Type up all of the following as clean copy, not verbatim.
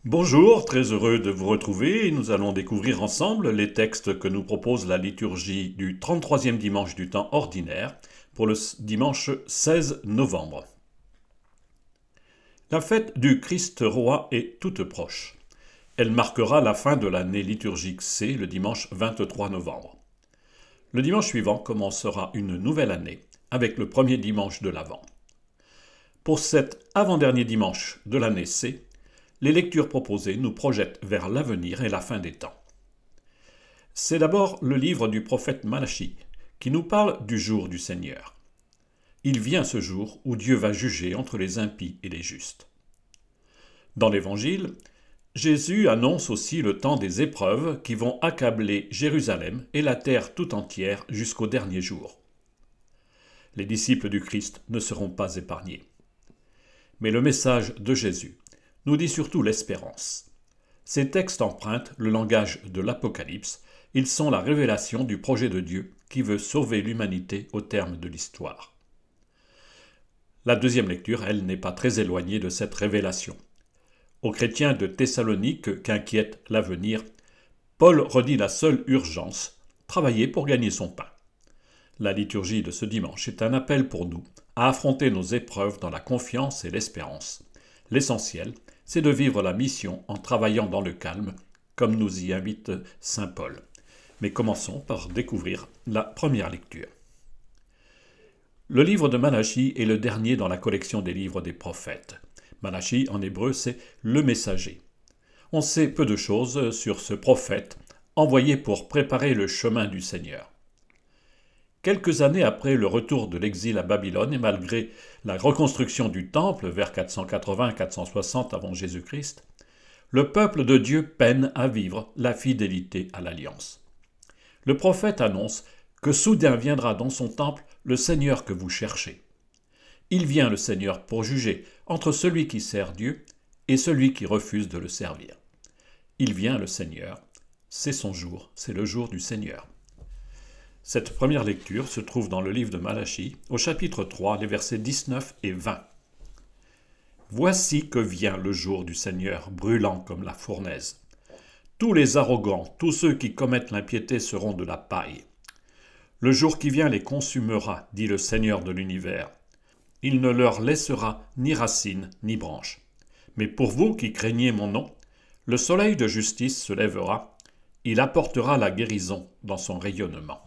Bonjour, très heureux de vous retrouver. Nous allons découvrir ensemble les textes que nous propose la liturgie du 33e dimanche du temps ordinaire pour le dimanche 16 novembre. La fête du Christ roi est toute proche. Elle marquera la fin de l'année liturgique C le dimanche 23 novembre. Le dimanche suivant commencera une nouvelle année avec le premier dimanche de l'Avent. Pour cet avant-dernier dimanche de l'année C, les lectures proposées nous projettent vers l'avenir et la fin des temps. C'est d'abord le livre du prophète Malachie qui nous parle du jour du Seigneur. Il vient ce jour où Dieu va juger entre les impies et les justes. Dans l'Évangile, Jésus annonce aussi le temps des épreuves qui vont accabler Jérusalem et la terre tout entière jusqu'au dernier jour. Les disciples du Christ ne seront pas épargnés. Mais le message de Jésus nous dit surtout l'espérance. Ces textes empruntent le langage de l'Apocalypse. Ils sont la révélation du projet de Dieu qui veut sauver l'humanité au terme de l'histoire. La deuxième lecture, elle, n'est pas très éloignée de cette révélation. Aux chrétiens de Thessalonique qu'inquiète l'avenir, Paul redit la seule urgence, travailler pour gagner son pain. La liturgie de ce dimanche est un appel pour nous à affronter nos épreuves dans la confiance et l'espérance. L'essentiel, c'est de vivre la mission en travaillant dans le calme, comme nous y invite saint Paul. Mais commençons par découvrir la première lecture. Le livre de Malachie est le dernier dans la collection des livres des prophètes. Malachie, en hébreu, c'est le messager. On sait peu de choses sur ce prophète, envoyé pour préparer le chemin du Seigneur. Quelques années après le retour de l'exil à Babylone et malgré la reconstruction du temple vers 480-460 avant Jésus-Christ, le peuple de Dieu peine à vivre la fidélité à l'alliance. Le prophète annonce que soudain viendra dans son temple le Seigneur que vous cherchez. Il vient le Seigneur pour juger entre celui qui sert Dieu et celui qui refuse de le servir. Il vient le Seigneur, c'est son jour, c'est le jour du Seigneur. Cette première lecture se trouve dans le livre de Malachie, au chapitre 3, les versets 19 et 20. « Voici que vient le jour du Seigneur, brûlant comme la fournaise. Tous les arrogants, tous ceux qui commettent l'impiété seront de la paille. Le jour qui vient les consumera, dit le Seigneur de l'univers. Il ne leur laissera ni racines ni branches. Mais pour vous qui craignez mon nom, le soleil de justice se lèvera, il apportera la guérison dans son rayonnement. »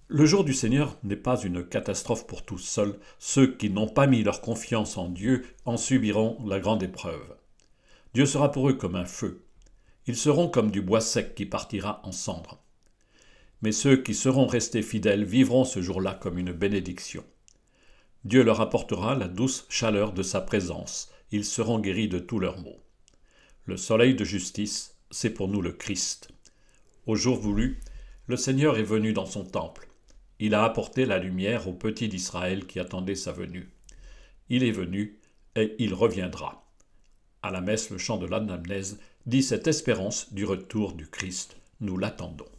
Le jour du Seigneur n'est pas une catastrophe pour tous seuls. Ceux qui n'ont pas mis leur confiance en Dieu en subiront la grande épreuve. Dieu sera pour eux comme un feu. Ils seront comme du bois sec qui partira en cendres. Mais ceux qui seront restés fidèles vivront ce jour-là comme une bénédiction. Dieu leur apportera la douce chaleur de sa présence. Ils seront guéris de tous leurs maux. Le soleil de justice, c'est pour nous le Christ. Au jour voulu, le Seigneur est venu dans son temple. Il a apporté la lumière aux petits d'Israël qui attendaient sa venue. Il est venu et il reviendra. À la messe, le chant de l'anamnèse dit cette espérance du retour du Christ. Nous l'attendons.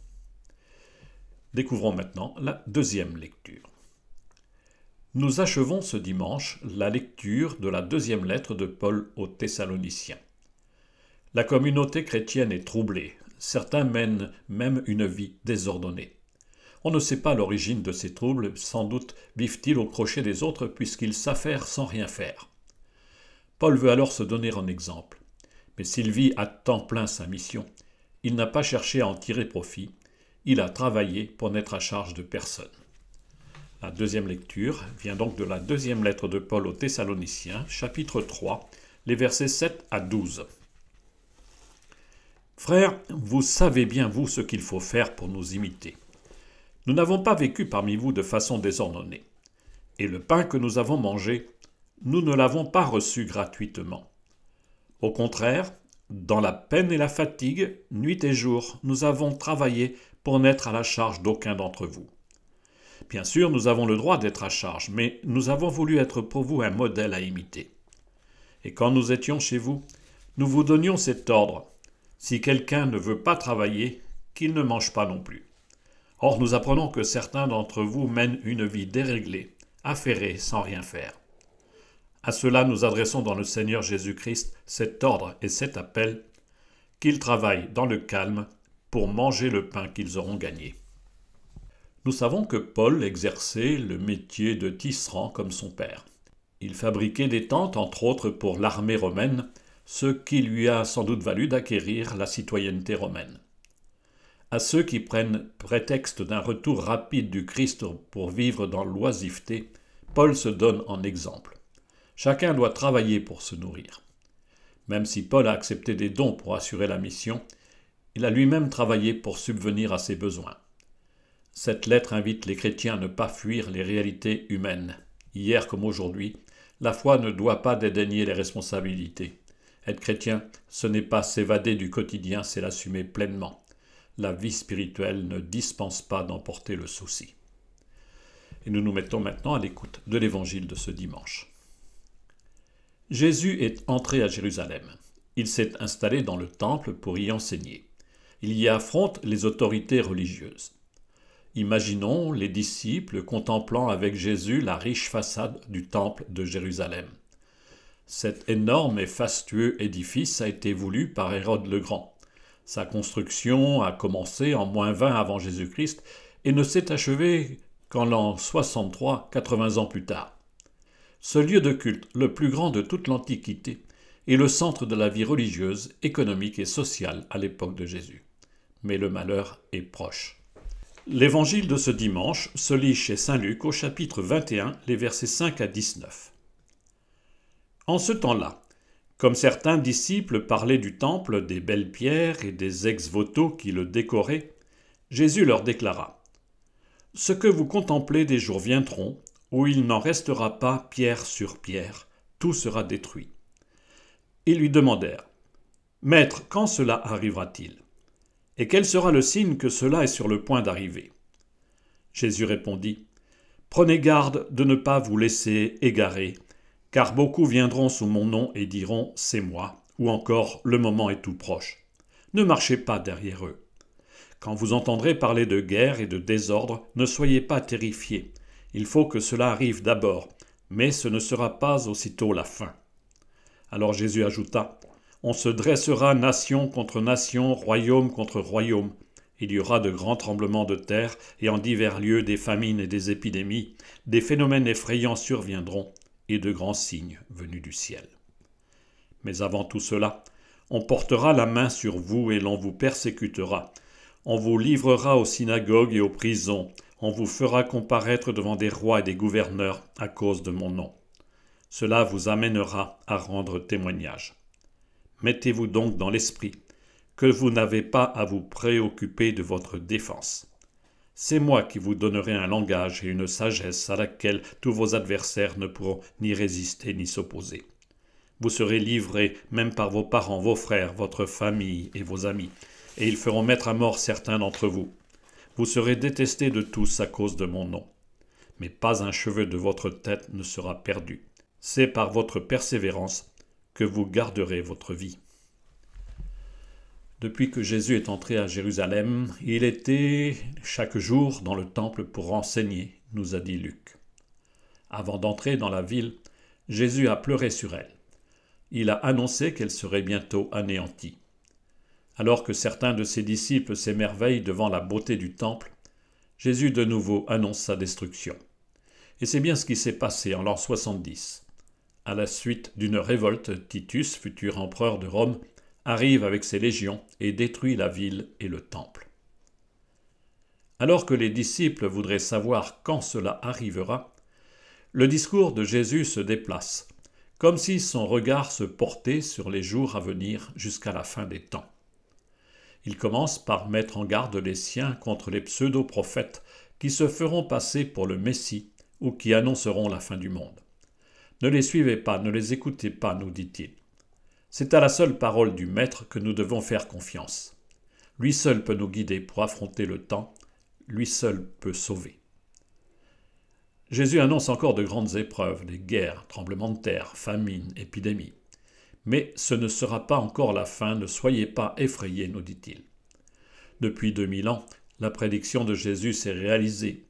Découvrons maintenant la deuxième lecture. Nous achevons ce dimanche la lecture de la deuxième lettre de Paul aux Thessaloniciens. La communauté chrétienne est troublée. Certains mènent même une vie désordonnée. On ne sait pas l'origine de ces troubles, sans doute vivent-ils au crochet des autres puisqu'ils s'affairent sans rien faire. Paul veut alors se donner en exemple. Mais s'il vit à temps plein sa mission, il n'a pas cherché à en tirer profit, il a travaillé pour n'être à charge de personne. La deuxième lecture vient donc de la deuxième lettre de Paul aux Thessaloniciens, chapitre 3, les versets 7 à 12. « Frères, vous savez bien, vous, ce qu'il faut faire pour nous imiter. Nous n'avons pas vécu parmi vous de façon désordonnée. Et le pain que nous avons mangé, nous ne l'avons pas reçu gratuitement. Au contraire, dans la peine et la fatigue, nuit et jour, nous avons travaillé pour n'être à la charge d'aucun d'entre vous. Bien sûr, nous avons le droit d'être à charge, mais nous avons voulu être pour vous un modèle à imiter. Et quand nous étions chez vous, nous vous donnions cet ordre. Si quelqu'un ne veut pas travailler, qu'il ne mange pas non plus. Or, nous apprenons que certains d'entre vous mènent une vie déréglée, affairée, sans rien faire. À ceux-là, nous adressons dans le Seigneur Jésus-Christ cet ordre et cet appel, qu'ils travaillent dans le calme pour manger le pain qu'ils auront gagné. Nous savons que Paul exerçait le métier de tisserand comme son père. Il fabriquait des tentes, entre autres pour l'armée romaine, ce qui lui a sans doute valu d'acquérir la citoyenneté romaine. À ceux qui prennent prétexte d'un retour rapide du Christ pour vivre dans l'oisiveté, Paul se donne en exemple. Chacun doit travailler pour se nourrir. Même si Paul a accepté des dons pour assurer la mission, il a lui-même travaillé pour subvenir à ses besoins. Cette lettre invite les chrétiens à ne pas fuir les réalités humaines. Hier comme aujourd'hui, la foi ne doit pas dédaigner les responsabilités. Être chrétien, ce n'est pas s'évader du quotidien, c'est l'assumer pleinement. La vie spirituelle ne dispense pas d'emporter le souci. Et nous nous mettons maintenant à l'écoute de l'évangile de ce dimanche. Jésus est entré à Jérusalem. Il s'est installé dans le temple pour y enseigner. Il y affronte les autorités religieuses. Imaginons les disciples contemplant avec Jésus la riche façade du temple de Jérusalem. Cet énorme et fastueux édifice a été voulu par Hérode le Grand. Sa construction a commencé en -20 avant Jésus-Christ et ne s'est achevée qu'en l'an 63, 80 ans plus tard. Ce lieu de culte, le plus grand de toute l'Antiquité, est le centre de la vie religieuse, économique et sociale à l'époque de Jésus. Mais le malheur est proche. L'évangile de ce dimanche se lit chez saint Luc au chapitre 21, les versets 5 à 19. En ce temps-là, comme certains disciples parlaient du temple, des belles pierres et des ex-voto qui le décoraient, Jésus leur déclara : « Ce que vous contemplez des jours viendront, où il n'en restera pas pierre sur pierre, tout sera détruit. » Ils lui demandèrent : « Maître, quand cela arrivera-t-il ? Et quel sera le signe que cela est sur le point d'arriver ? » Jésus répondit : « Prenez garde de ne pas vous laisser égarer, car beaucoup viendront sous mon nom et diront : c'est moi, ou encore le moment est tout proche. Ne marchez pas derrière eux. Quand vous entendrez parler de guerre et de désordre, ne soyez pas terrifiés. Il faut que cela arrive d'abord, mais ce ne sera pas aussitôt la fin. » Alors Jésus ajouta : « On se dressera nation contre nation, royaume contre royaume. Il y aura de grands tremblements de terre, et en divers lieux des famines et des épidémies. Des phénomènes effrayants surviendront, et de grands signes venus du ciel. Mais avant tout cela, on portera la main sur vous et l'on vous persécutera. On vous livrera aux synagogues et aux prisons. On vous fera comparaître devant des rois et des gouverneurs à cause de mon nom. Cela vous amènera à rendre témoignage. Mettez-vous donc dans l'esprit que vous n'avez pas à vous préoccuper de votre défense. C'est moi qui vous donnerai un langage et une sagesse à laquelle tous vos adversaires ne pourront ni résister ni s'opposer. Vous serez livrés même par vos parents, vos frères, votre famille et vos amis, et ils feront mettre à mort certains d'entre vous. Vous serez détestés de tous à cause de mon nom. Mais pas un cheveu de votre tête ne sera perdu. C'est par votre persévérance que vous garderez votre vie. » Depuis que Jésus est entré à Jérusalem, il était chaque jour dans le temple pour enseigner, nous a dit Luc. Avant d'entrer dans la ville, Jésus a pleuré sur elle. Il a annoncé qu'elle serait bientôt anéantie. Alors que certains de ses disciples s'émerveillent devant la beauté du temple, Jésus de nouveau annonce sa destruction. Et c'est bien ce qui s'est passé en l'an 70. À la suite d'une révolte, Titus, futur empereur de Rome, arrive avec ses légions et détruit la ville et le temple. Alors que les disciples voudraient savoir quand cela arrivera, le discours de Jésus se déplace, comme si son regard se portait sur les jours à venir jusqu'à la fin des temps. Il commence par mettre en garde les siens contre les pseudo-prophètes qui se feront passer pour le Messie ou qui annonceront la fin du monde. Ne les suivez pas, ne les écoutez pas, nous dit-il. C'est à la seule parole du Maître que nous devons faire confiance. Lui seul peut nous guider pour affronter le temps, lui seul peut sauver. Jésus annonce encore de grandes épreuves, des guerres, tremblements de terre, famines, épidémies. Mais ce ne sera pas encore la fin, ne soyez pas effrayés, nous dit-il. Depuis 2000 ans, la prédiction de Jésus s'est réalisée.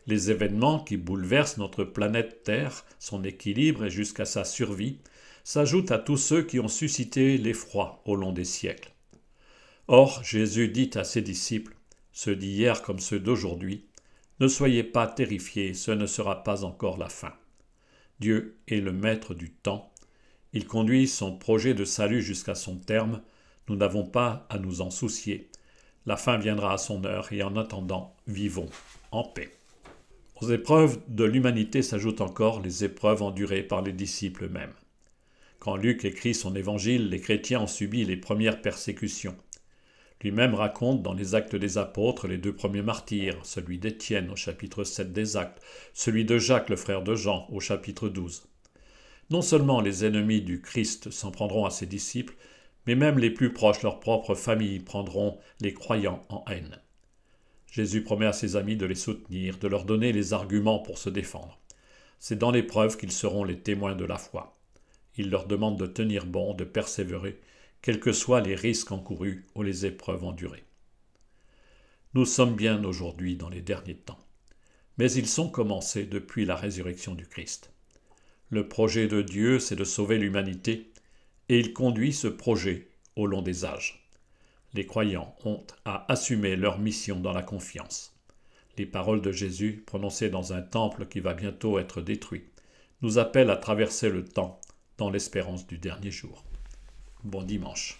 Les événements qui bouleversent notre planète Terre, son équilibre et jusqu'à sa survie, s'ajoutent à tous ceux qui ont suscité l'effroi au long des siècles. Or, Jésus dit à ses disciples, ceux d'hier comme ceux d'aujourd'hui, « Ne soyez pas terrifiés, ce ne sera pas encore la fin. » Dieu est le maître du temps. Il conduit son projet de salut jusqu'à son terme. Nous n'avons pas à nous en soucier. La fin viendra à son heure et en attendant, vivons en paix. Aux épreuves de l'humanité s'ajoutent encore les épreuves endurées par les disciples eux-mêmes. Quand Luc écrit son évangile, les chrétiens ont subi les premières persécutions. Lui-même raconte dans les Actes des Apôtres les 2 premiers martyrs, celui d'Étienne au chapitre 7 des Actes, celui de Jacques le frère de Jean au chapitre 12. Non seulement les ennemis du Christ s'en prendront à ses disciples, mais même les plus proches, leurs propres familles, prendront les croyants en haine. Jésus promet à ses amis de les soutenir, de leur donner les arguments pour se défendre. C'est dans l'épreuve qu'ils seront les témoins de la foi. Il leur demande de tenir bon, de persévérer, quels que soient les risques encourus ou les épreuves endurées. Nous sommes bien aujourd'hui dans les derniers temps, mais ils sont commencés depuis la résurrection du Christ. Le projet de Dieu, c'est de sauver l'humanité, et il conduit ce projet au long des âges. Les croyants ont à assumer leur mission dans la confiance. Les paroles de Jésus, prononcées dans un temple qui va bientôt être détruit, nous appellent à traverser le temps dans l'espérance du dernier jour. Bon dimanche.